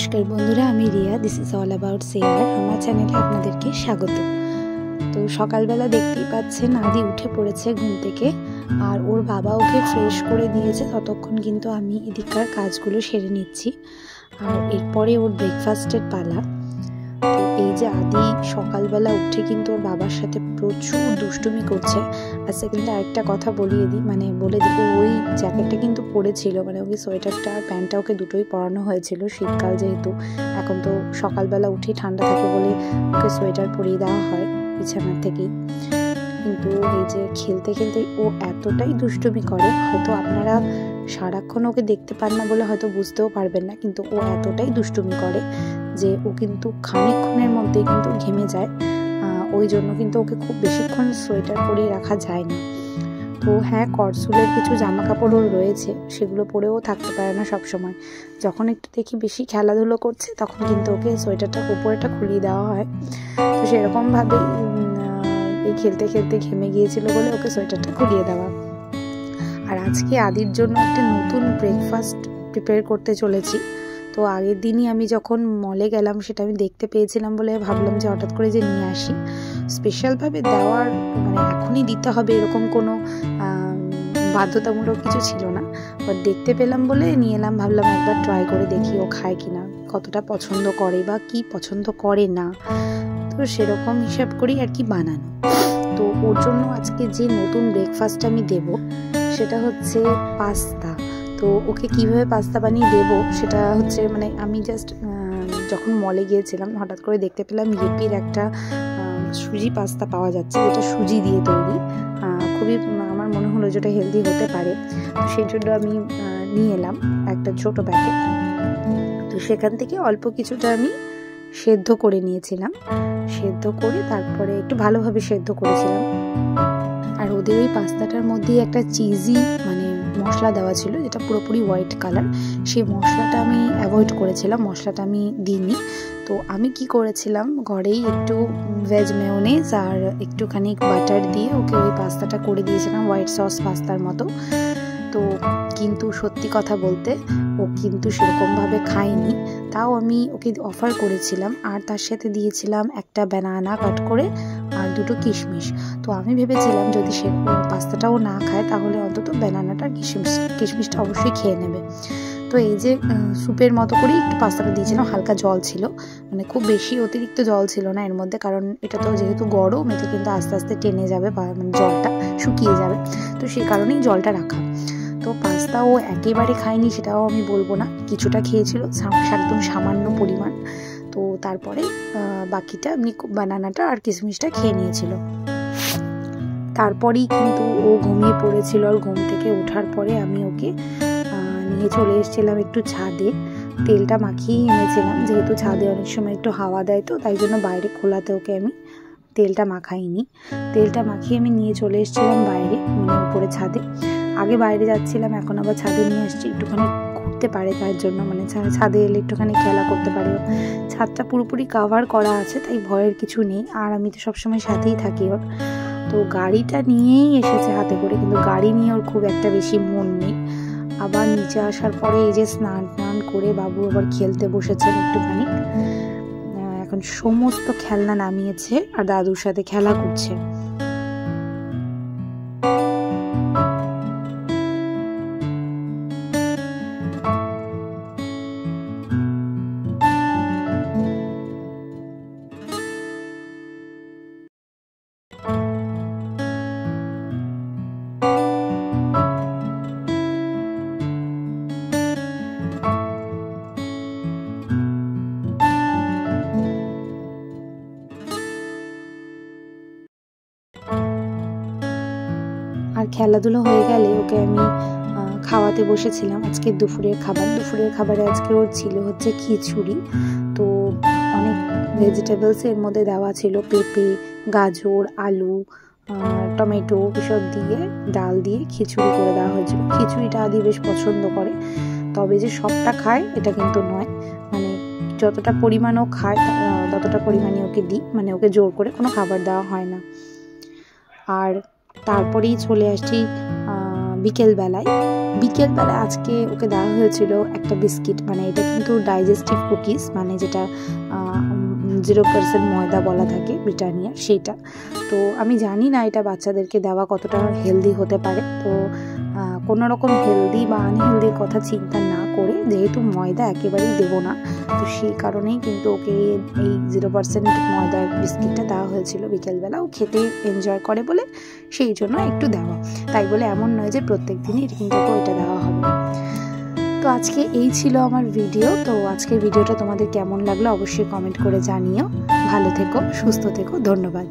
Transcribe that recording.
নমস্কার বন্ধুরা, আমি Riya. This is all about share. আমার চ্যানেলে আপনাদেরকে স্বাগত। তো সকালবেলা দেখতেই পাচ্ছেন আদি উঠে পড়েছে ঘুম থেকে, আর ওর বাবা ওকে ফ্রেশ করে দিয়েছে। ততক্ষণ কিন্তু আমি এদিককার কাজগুলো সেরে নিচ্ছি, আর এরপরে ওর ব্রেকফাস্টের পালা। তো এই যে আদি সকালবেলা উঠে কিন্তু ওর বাবার সাথে প্রচুর দুষ্টুমি করছে। আর সেকেন্ডে আরেকটা কথা বলে দিই, ওই জ্যাকেটটা কিন্তু পরেছিল, ওকে সোয়েটারটা আর প্যান্টটা ওকে দুটোই পরানো হয়েছিল। শীতকাল যেহেতু, এখন তো সকালবেলা উঠেই ঠান্ডা থাকে বলে ওকে সোয়েটার পরিয়ে দেওয়া হয় বিছানার থেকেই। কিন্তু এই যে খেলতে খেলতে ও এতটাই দুষ্টুমি করে, হয়তো আপনারা সারাক্ষণ ওকে দেখতে পান না বলে হয়তো বুঝতেও পারবেন না, কিন্তু ও এতটাই দুষ্টুমি করে যে ও কিন্তু খানিকক্ষণের মধ্যেই কিন্তু ঘেমে যায়। ওই জন্য কিন্তু ওকে খুব বেশিক্ষণ সোয়েটার পরিয়ে রাখা যায় না। তো হ্যাঁ, করসুলের কিছু জামা কাপড়ও রয়েছে, সেগুলো পরেও থাকতে পারে না সবসময়। যখন একটু দেখি বেশি খেলাধুলো করছে, তখন কিন্তু ওকে সোয়েটারটা উপরেটা খুলিয়ে দেওয়া হয়। তো সেরকমভাবেই এই খেলতে খেলতে ঘেমে গিয়েছিল বলে ওকে সোয়েটারটা খুলিয়ে দেওয়া। আর আজকে আদির জন্য একটা নতুন ব্রেকফাস্ট প্রিপেয়ার করতে চলেছি। তো আগের দিনই আমি যখন মলে গেলাম সেটা আমি দেখতে পেয়েছিলাম বলে ভাবলাম যে হঠাৎ করে যে নিয়ে আসি। স্পেশালভাবে দেওয়ার এখনই দিতে হবে এরকম কোনো বাধ্যতামূলক কিছু ছিল না, বাট দেখতে পেলাম বলে নিয়ে এলাম। ভাবলাম একবার ট্রাই করে দেখি ও খায় কিনা, কতটা পছন্দ করে বা কি পছন্দ করে না। তো সেরকম হিসাব করেই আর কি বানানো। তো ওর জন্য আজকে যে নতুন ব্রেকফাস্ট আমি দেব সেটা হচ্ছে পাস্তা। তো ওকে কিভাবে পাস্তা বানিয়ে দেবো সেটা হচ্ছে আমি জাস্ট যখন মলে গিয়েছিলাম হঠাৎ করে দেখতে পেলাম ইয়েপির একটা সুজি পাস্তা পাওয়া যাচ্ছে, যেটা সুজি দিয়ে তৈরি। খুবই আমার মনে হলো যেটা হেলদি হতে পারে, তো সেই জন্য আমি নিয়ে এলাম একটা ছোট প্যাকেট। তো সেখান থেকে অল্প কিছুটা আমি সেদ্ধ করে নিয়েছিলাম, সেদ্ধ করে তারপরে একটু ভালোভাবে সেদ্ধ করেছিলাম। আর ওদের ওই পাস্তাটার মধ্যেই একটা চিজি মশলা দেওয়া ছিল, যেটা পুরোপুরি হোয়াইট কালার। সেই মশলাটা আমি অ্যাভয়েড করেছিলাম, মশলাটা আমি দিইনি। তো আমি কি করেছিলাম, ঘরেই একটু ভেজ মেয়োনেজ আর একটুখানি বাটার দিয়ে ওকে ওই পাস্তাটা করে দিয়েছিলাম, হোয়াইট সস পাস্তার মতো। তো কিন্তু সত্যি কথা বলতে ও কিন্তু সেরকমভাবে খায়নি। তাও আমি ওকে অফার করেছিলাম, আর তার সাথে দিয়েছিলাম একটা ব্যানানা কাট করে আর দুটো কিশমিশ। তো আমি ভেবেছিলাম যদি সে পাস্তাটাও না খায় তাহলে অন্তত ব্যানানাটা আর কিশমিশটা অবশ্যই খেয়ে নেবে। তো এই যে স্যুপের মতো করেই একটু পাস্তাটা দিয়েছিলাম, হালকা জল ছিল, খুব বেশি অতিরিক্ত জল ছিল না এর মধ্যে, কারণ এটা তো যেহেতু গরম, এতে কিন্তু আস্তে আস্তে টেনে যাবে বা জলটা শুকিয়ে যাবে, তো সেই কারণেই জলটা রাখা। তো পাস্তা ও একেবারে খায়নি সেটাও আমি বলবো না, কিছুটা খেয়েছিল, একদম সামান্য পরিমাণ। তো তারপরে বাকিটা এমনি বানানাটা আর কিশমিশটা খেয়ে নিয়েছিল। তারপরেই কিন্তু ও ঘুমিয়ে পড়েছিল, আর ঘুম থেকে ওঠার পরে আমি ওকে নিয়ে চলে এসেছিলাম একটু ছাদে। তেলটা মাখিয়ে এনেছিলাম, যেহেতু ছাদে অনেক সময় একটু হাওয়া দেয়, তো তাই জন্য বাইরে খোলাতে ওকে আমি তেলটা মাখাইনি। তেলটা মাখিয়ে আমি নিয়ে চলে এসেছিলাম বাইরে, উপরে ছাদে। আগে বাইরে যাচ্ছিলাম, এখন আবার ছাদে নিয়ে আসছি, একটুখানি ঘুরতে পারে তার জন্য, ছাদে এলে একটুখানি খেলা করতে পারে। ছাদটা পুরোপুরি কাভার করা আছে, তাই ভয়ের কিছু নেই, আর আমি তো সবসময় সাথেই থাকি ওর। তো গাড়িটা নিয়েই এসেছে হাতে করে, কিন্তু গাড়ি নিয়ে ওর খুব একটা বেশি মন নেই। আবার নিচে আসার পরে এই যে স্নান টান করে বাবু আবার খেলতে বসেছেন একটুখানি। এখন সমস্ত খেলনা নামিয়েছে আর দাদুর সাথে খেলা করছে। আর খেলাধুলো হয়ে গেলে ওকে আমি খাওয়াতে বসেছিলাম আজকে দুপুরের খাবারে আজকে ওর ছিল হচ্ছে খিচুড়ি। তো অনেক ভেজিটেবলস এর মধ্যে দেওয়া ছিল, পেঁপে, গাজর, আলু, টমেটো, এসব দিয়ে ডাল দিয়ে খিচুড়ি করে দেওয়া হয়েছিল। খিচুড়িটা আদি বেশ পছন্দ করে, তবে যে সবটা খায় এটা কিন্তু নয়, যতটা পরিমাণ ও খায় ততটা পরিমাণে ওকে দিই, ওকে জোর করে কোনো খাবার দেওয়া হয় না। আর তারপরেই চলে আসছি বিকেলবেলায় আজকে ওকে দেওয়া হয়েছিল একটা বিস্কিট, মানে এটা কিন্তু ডাইজেস্টিভ কুকিজ, মানে যেটা 0% ময়দা বলা থাকে ব্রিটানিয়া, সেইটা। তো আমি জানি না এটা বাচ্চাদেরকে দেওয়া কতটা হেলদি হতে পারে। তো কোনো রকম হেলদি বা আনহেলদির কথা চিন্তা না করে, যেহেতু ময়দা একেবারেই দেবো না, তো সেই কারণেই কিন্তু ওকে এই 0% ময়দার বিস্কিটটা দেওয়া হয়েছিল বিকেলবেলা। ও খেতে এনজয় করে বলে সেই জন্য একটু দেওয়া, তাই বলে এমন নয় যে প্রত্যেক দিনই কিন্তু এটা দেওয়া হবে। তো আজকে এই ছিল আমার ভিডিও। তো আজকের ভিডিওটা তোমাদের কেমন লাগলো অবশ্যই কমেন্ট করে জানিও। ভালো থেকো, সুস্থ থেকো, ধন্যবাদ।